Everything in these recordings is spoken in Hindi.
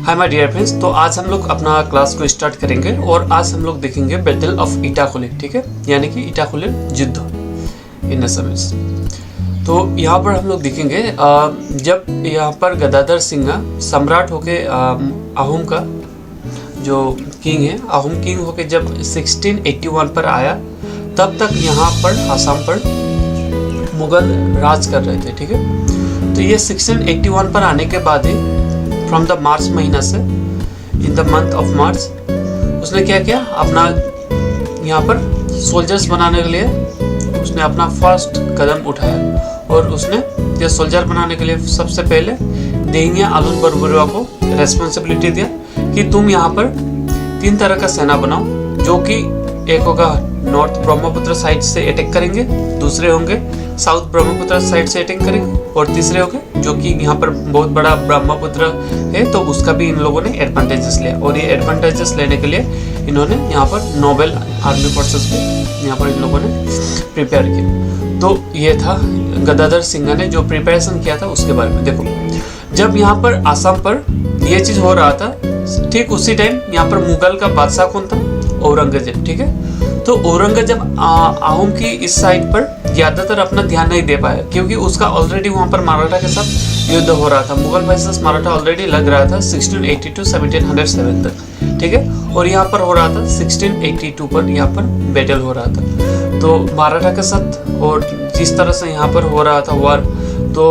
हाय माय डियर फ्रेंड्स, तो आज हम लोग अपना क्लास को स्टार्ट करेंगे और आज हम लोग देखेंगे बैटल ऑफ इटाखुली, ठीक है, यानी कि इटाखुली युद्ध इन असमीज। तो यहाँ पर हम लोग देखेंगे जब यहाँ पर गदाधर सिंह सम्राट होके अहोम का जो किंग है, अहोम किंग होके जब 1681 पर आया, तब तक यहाँ पर आसाम पर मुगल राज कर रहे थे, ठीक है। तो ये 1681 पर आने के बाद ही फ्रॉम द मार्च महीना से, in the month of March, उसने क्या किया, अपना यहाँ पर सोल्जर्स बनाने के लिए उसने अपना फर्स्ट कदम उठाया और उसने ये सोल्जर बनाने के लिए सबसे पहले देंगिया आलून बरबरुआ को रेस्पॉन्सिबिलिटी दिया कि तुम यहाँ पर 3 तरह का सेना बनाओ, जो कि एक होगा नॉर्थ ब्रह्मपुत्र साइड से अटैक करेंगे, दूसरे होंगे साउथ ब्रह्मपुत्र साइड से अटैक करेंगे और तीसरे होंगे जो कि यहाँ पर बहुत बड़ा ब्रह्मपुत्र है, तो उसका भी इन लोगों ने एडवांटेजेस लिया। और ये एडवांटेजेस लेने के लिए इन्होंने यहाँ पर नोबेल आर्मी फोर्सेस भी यहाँ पर इन लोगों ने प्रिपेयर किया। तो ये था गदाधर सिंह ने जो प्रिपरेशन किया था उसके बारे में। देखो, जब यहाँ पर आसाम पर ये चीज हो रहा था, ठीक उसी टाइम यहाँ पर मुगल का बादशाह कौन था, औरंगजेब, ठीक है। तो औरंगजेब अहोम की इस साइड पर ज्यादातर अपना ध्यान नहीं दे पाया, क्योंकि उसका ऑलरेडी वहां पर मराठा के साथ युद्ध हो रहा था, मुगल वर्सेस मराठा ऑलरेडी लग रहा था 1682 1707 तक, ठीक है। और यहाँ पर हो रहा था 1682 पर यहाँ पर बैटल हो रहा था, तो मराठा के साथ, और जिस तरह से यहाँ पर हो रहा था वार, तो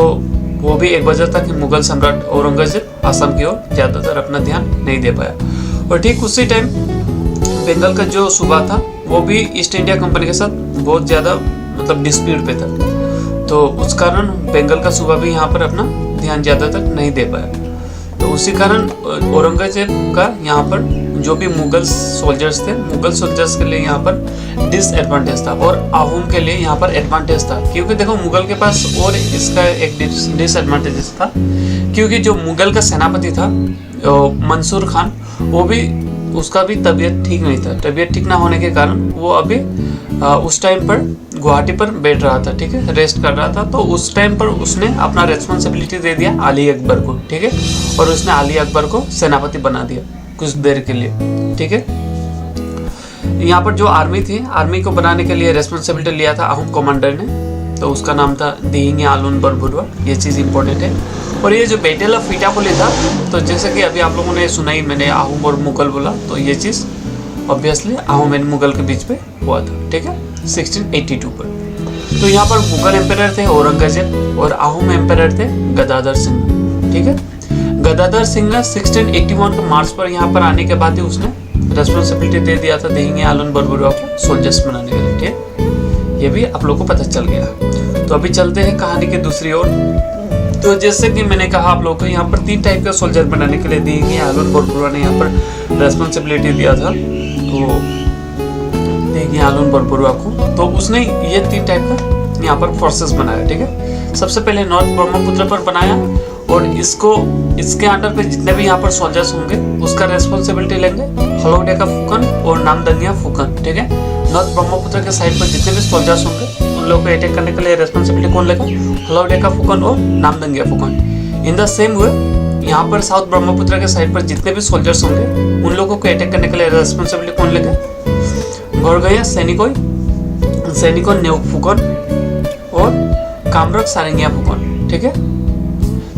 वो भी एक वजह था कि मुगल सम्राट औरंगजेब आसाम की ओर ज्यादातर अपना ध्यान नहीं दे पाया। और ठीक उसी टाइम बंगाल का जो सूबा था वो भी ईस्ट इंडिया कंपनी के साथ बहुत ज्यादा मतलब डिस्प्यूट पे था, तो उस कारण बंगाल का सूबा भी यहाँ पर अपना ध्यान ज्यादा तक नहीं दे पाया। तो उसी कारण औरंगजेब का यहाँ पर जो भी मुगल सोल्जर्स थे, मुगल सोल्जर्स के लिए यहाँ पर डिसएडवांटेज था और अहोम के लिए यहाँ पर एडवांटेज था, क्योंकि देखो मुगल के पास और इसका एक डिसएडवांटेज था, क्योंकि जो मुगल का सेनापति था मंसूर खान, वो भी उसका भी तबीयत ठीक नहीं था। तबीयत ठीक ना होने के कारण वो अभी उस टाइम पर गुवाहाटी पर बैठ रहा था, ठीक है, रेस्ट कर रहा था। तो उस टाइम पर उसने अपना रेस्पॉन्सिबिलिटी दे दिया अली अकबर को, ठीक है, और उसने अली अकबर को सेनापति बना दिया कुछ देर के लिए, ठीक है। यहाँ पर जो आर्मी थी, आर्मी को बनाने के लिए रेस्पॉन्सिबिलिटी लिया था अहोम कमांडर ने, तो उसका नाम था दिहिंगिया आलून बरबरुआ। ये चीज़ इंपॉर्टेंट है। और ये जो बैटल ऑफ इटाखुली था, तो जैसे कि अभी आप लोगों ने सुना ही, मैंने अहोम और मुगल बोला, तो ये चीज़ ऑब्वियसली अहोम एंड मुगल के बीच में हुआ था, ठीक है, 1682 पर। तो यहाँ पर मुगल एम्परर थे औरंगजेब और अहोम एम्परर थे गदाधर सिंह, ठीक है। गदाधर सिंह 1681 के मार्च पर यहाँ पर आने के बाद ही उसने रेस्पॉन्सिबिलिटी दे दिया था देंगे आलून बरबरुआ को सोल्जर्स बनाने के लिए, ठीक है। ये भी आप लोगों को पता चल गया। तो अभी चलते हैं कहानी की दूसरी ओर। तो जैसे कि मैंने कहा आप लोगों को, यहाँ पर 3 टाइप का सोल्जर बनाने के लिए देंगे आलून बरबरुआ ने यहाँ पर रेस्पॉन्सिबिलिटी दिया था, तो देंगे आलून बरबरुआ को। तो उसने ये 3 टाइप का यहाँ पर फोर्सेस बनाया, ठीक है। सबसे पहले नॉर्थ ब्रह्मपुत्र पर बनाया, और इसके अंडर पे जितने भी यहाँ पर सोल्जर्स होंगे उसका रेस्पॉन्सिबिलिटी लेंगे हलोडेका फुकन और नामदंगिया फुकन, ठीक है। नॉर्थ ब्रह्मपुत्र के साइड पर जितने भी सोल्जर्स होंगे उन लोगों को अटैक करने के लिए रेस्पॉन्सिबिलिटी कौन लेगा, हलोडेका फुकन और नामदंगिया Phukan. In the same way यहाँ पर साउथ ब्रह्मपुत्र के साइड पर जितने भी सोल्जर्स होंगे उन लोगों को अटैक करने के लिए रेस्पॉन्सिबिलिटी कौन लेगा, गोरगया सैनिकों नेउक फुकन और कामरक सारंगिया फुकन, ठीक है।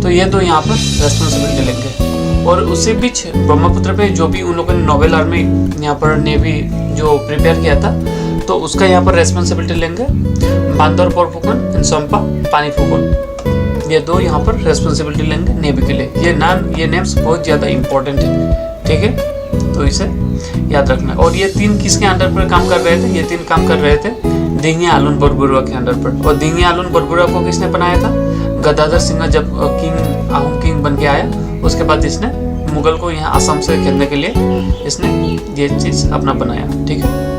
तो ये 2 यहाँ पर रेस्पॉन्सिबिलिटी लेंगे। और उसी बीच ब्रह्मपुत्र पे जो भी उन लोगों ने नोबेल आर्मी यहाँ पर नेवी जो प्रिपेयर किया था, तो उसका यहाँ पर रेस्पॉन्सिबिलिटी लेंगे बांदर पोर फुकन एंड सोम्पा पानी फुकन। ये 2 यहाँ पर रेस्पॉन्सिबिलिटी लेंगे नेवी के लिए। ये नेम्स बहुत ज़्यादा इंपॉर्टेंट है, ठीक है, तो इसे याद रखना। और ये 3 किसके अंडर पर काम कर रहे थे, ये 3 काम कर रहे थे देंगिया आलून बरबरुआ के अंडर पर। और देंगिया आलून बरबरुआ को किसने बनाया था, गदाधर सिंह जब अहोम किंग बन के आया, उसके बाद इसने मुगल को यहाँ असम से खेलने के लिए इसने ये चीज अपना बनाया, ठीक है।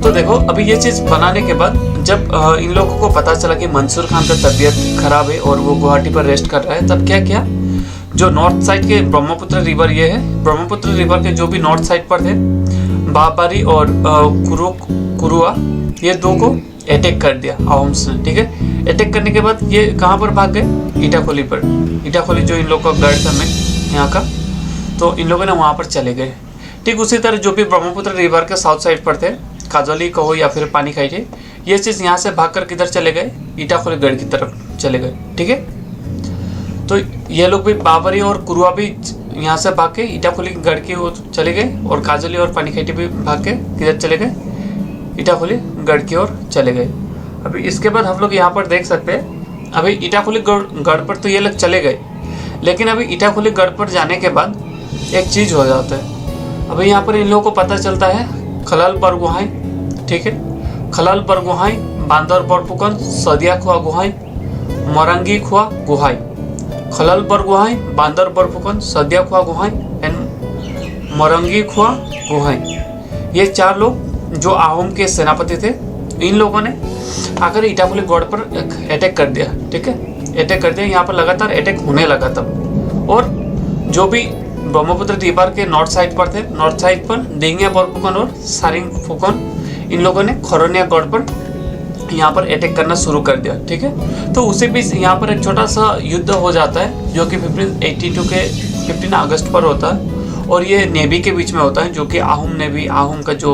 तो देखो, अभी ये चीज बनाने के बाद जब इन लोगों को पता चला कि मंसूर खान का तबीयत खराब है और वो गुवाहाटी पर रेस्ट कर रहा है, तब क्या किया, जो नॉर्थ साइड के ब्रह्मपुत्र रिवर, ये है ब्रह्मपुत्र रिवर के जो भी नॉर्थ साइड पर थे, बाबारी और कुरुआ, ये 2 को अटैक कर दिया अहोम्स ने, ठीक है। अटैक करने के बाद ये कहाँ पर भाग गए, इटाखोली पर। इटाखोली जो इन लोगों का गढ़ था में यहाँ का, तो इन लोगों ने वहाँ पर चले गए। ठीक उसी तरह जो भी ब्रह्मपुत्र रिवर के साउथ साइड पर थे, काजोली कहो या फिर पानी खाई थे, ये चीज़ यहाँ से भागकर किधर चले गए, इटाखोली गढ़ की तरफ चले गए, ठीक है। तो ये लोग भी, बाबरी और कुरुआ भी यहाँ से भाग के इटाखोली गढ़ की ओर चले गए, और काजोली और पानीखाइटी भी भाग के किधर चले गए, इटाखोली गढ़ की ओर चले गए। अभी इसके बाद हम लोग यहाँ पर देख सकते हैं, अभी इटाखोली गढ़ पर तो ये लोग चले गए, लेकिन अभी इटाखोली गढ़ पर जाने के बाद एक चीज़ हो जाता है। अभी यहाँ पर इन लोगों को पता चलता है खलाल पर गुहाई, ठीक है, खलाल पर गुहाई, बांदर बरपुकन, सदिया खुआ गुहाई, मोरंगी खुआ गुहाई, खलाल पर गुहाई, बांदर बरपुकन, सदिया खुआ गुहाई एंड मोरंगी खुआ गुहाई। ये 4 लोग जो आहोम के सेनापति थे, इन लोगों ने आकर इटाखोली गढ़ पर अटैक कर दिया, ठीक है, अटैक कर दिया। यहाँ पर लगातार अटैक होने लगा तब, और जो भी ब्रह्मपुत्र रिवर के नॉर्थ साइड पर थे, नॉर्थ साइड पर देंगिया बरपुकन और सारिंग फुकन, इन लोगों ने खरोनिया गढ़ पर यहाँ पर अटैक करना शुरू कर दिया, ठीक है। तो उसी बीच यहाँ पर एक छोटा सा युद्ध हो जाता है, जो कि 1582 के 15 अगस्त पर होता है, और ये नेवी के बीच में होता है, जो कि आहोम नेवी, आहोम का जो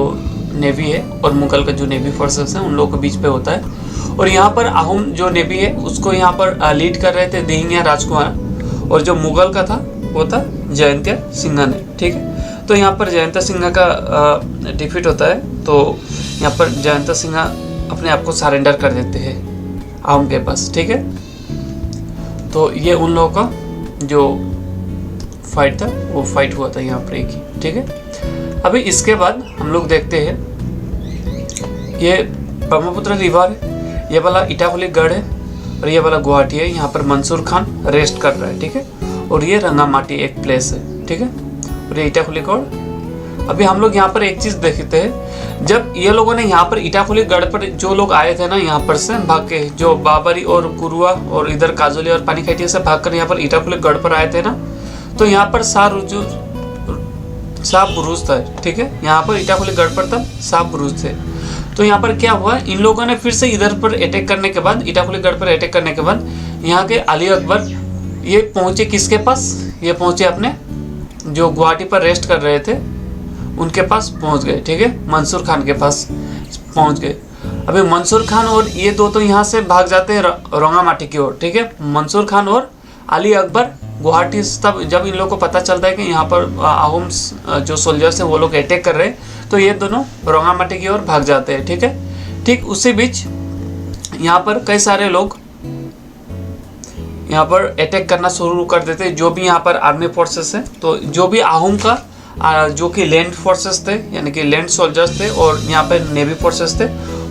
नेवी है और मुगल का जो नेवी फोर्सेस है, उन लोगों के बीच पे होता है। और यहाँ पर आहोम जो नेवी है उसको यहाँ पर लीड कर रहे थे देहिंगिया राजकुमार, और जो मुगल का था वो था जयंत सिंह ने, ठीक है। तो यहाँ पर जयंत सिंह का डिफीट होता है, तो यहाँ पर जयंत सिंह अपने आप को सरेंडर कर देते हैं आहोम के पास, ठीक है। तो ये उन लोगों का जो फाइट था वो फाइट हुआ था यहाँ पर एक ही, ठीक है। अभी इसके बाद हम लोग देखते हैं, ये ब्रह्मपुत्र रिवर है, ये वाला इटाखोली गढ़ है, और ये वाला गुवाहाटी है। यहाँ पर मंसूर खान रेस्ट कर रहा है, ठीक है, और ये रंगामाटी एक प्लेस है, ठीक है, और ये इटाखोली गढ़। अभी हम लोग यहाँ पर एक चीज़ देखते हैं, जब ये लोगों ने यहाँ पर इटाखोली गढ़ पर जो लोग आए थे ना, यहाँ पर से भाग के, जो बाबरी और कुरुआ और इधर काजोली और पानीखाइटी से भागकर यहाँ पर इटाखोली गढ़ पर आए थे ना, तो यहाँ पर साफ बुरूज था, ठीक है। यहाँ पर इटाखोली गढ़ पर तब साफ बुरूज थे। तो यहाँ पर क्या हुआ, इन लोगों ने फिर से इधर पर अटैक करने के बाद, इटाखोली गढ़ पर अटैक करने के बाद, यहाँ के अली अकबर ये पहुँचे किसके पास, ये पहुँचे अपने जो गुवाहाटी पर रेस्ट कर रहे थे उनके पास पहुँच गए, ठीक है, मंसूर खान के पास पहुँच गए। अभी मंसूर खान और ये दो तो यहाँ से भाग जाते हैं रंगामाटी की ओर, ठीक है। मंसूर खान और अली अकबर गुवाहाटी, तब जब इन लोगों को पता चलता है कि यहाँ पर आहोम जो सोल्जर्स है वो लोग अटैक कर रहे हैं, तो ये दोनों रंगामाटी की ओर भाग जाते हैं, ठीक है। ठीक उसी बीच यहाँ पर कई सारे लोग यहाँ पर अटैक करना शुरू कर देते हैं, जो भी यहाँ पर आर्मी फोर्सेस है। तो जो भी आहोम का जो कि लैंड फोर्सेस थे, यानी कि लैंड सोल्जर्स थे, और यहाँ पर नेवी फोर्सेस थे,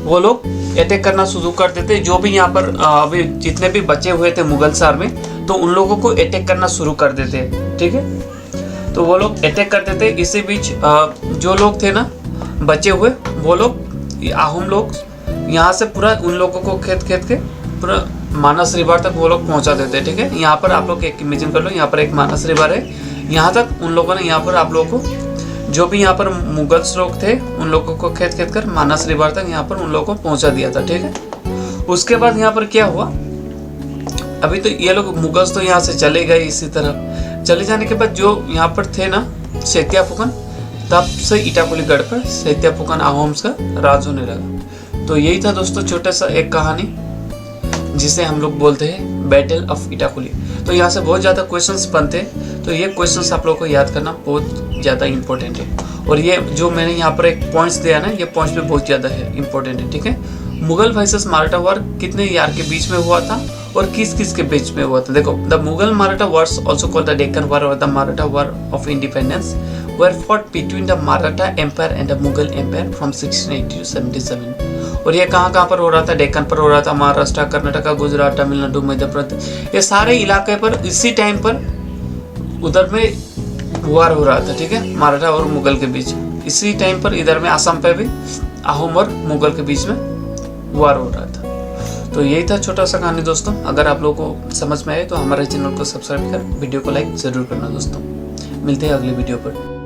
वो लोग अटैक करना शुरू कर देते। जो भी यहाँ पर अभी जितने भी बचे हुए थे मुगल आर्मी, तो उन लोगों को अटैक करना शुरू कर देते, ठीक है। तो वो लोग अटैक कर देते। इसी बीच जो लोग थे ना बचे हुए, वो लोग आहोम लोग यहाँ से पूरा उन लोगों को खेत के पूरा मानस रिवर तक वो लोग पहुँचा देते, ठीक है। यहाँ पर आप लोग एक इमेजिन कर लो, यहाँ पर एक मानस रिवर है, यहाँ तक उन लोगों ने, यहाँ पर आप लोगों को जो भी यहाँ पर मुगल्स लोग थे उन लोगों को खेत कर मानस रिवर तक यहाँ पर उन लोगों को पहुँचा दिया था, ठीक है। उसके बाद यहाँ पर क्या हुआ, अभी तो ये लोग मुगल्स तो यहाँ से चले गए। इसी तरह चले जाने के बाद जो यहाँ पर थे ना सैत्या फुकन, तब से इटाखोली गढ़ पर सैत्या फुकन आहोम्स का राज होने लगा। तो यही था दोस्तों छोटा सा एक कहानी, जिसे हम लोग बोलते हैं बैटल ऑफ इटाखोली। तो यहाँ से बहुत ज़्यादा क्वेश्चंस बनते हैं, तो ये क्वेश्चंस आप लोगों को याद करना बहुत ज़्यादा इंपॉर्टेंट है। और ये जो मैंने यहाँ पर एक पॉइंट्स दिया ना, ये पॉइंट्स भी बहुत ज़्यादा है इंपॉर्टेंट है, ठीक है। मुगल वर्सेस मराठा वॉर कितने ईयर के बीच में हुआ था और किस किस के बीच में हुआ था। देखो, the Mughal Maratha wars also called the Deccan war और the Maratha war of independence were fought between the Maratha Empire and the Mughal Empire from 1680 to 77। और ये कहाँ पर हो रहा था, डेक्कन पर हो रहा था, महाराष्ट्र, कर्नाटका, गुजरात, तमिलनाडु, मध्य प्रदेश, ये सारे इलाके पर इसी टाइम पर उधर में वार हो रहा था, ठीक है, मराठा और मुगल के बीच। इसी टाइम पर इधर में असम पे भी आहोम और मुगल के बीच में वार हो रहा था। तो यही था छोटा सा कहानी दोस्तों। अगर आप लोगों को समझ में आए तो हमारे चैनल को सब्सक्राइब कर वीडियो को लाइक जरूर करना दोस्तों। मिलते हैं अगले वीडियो पर।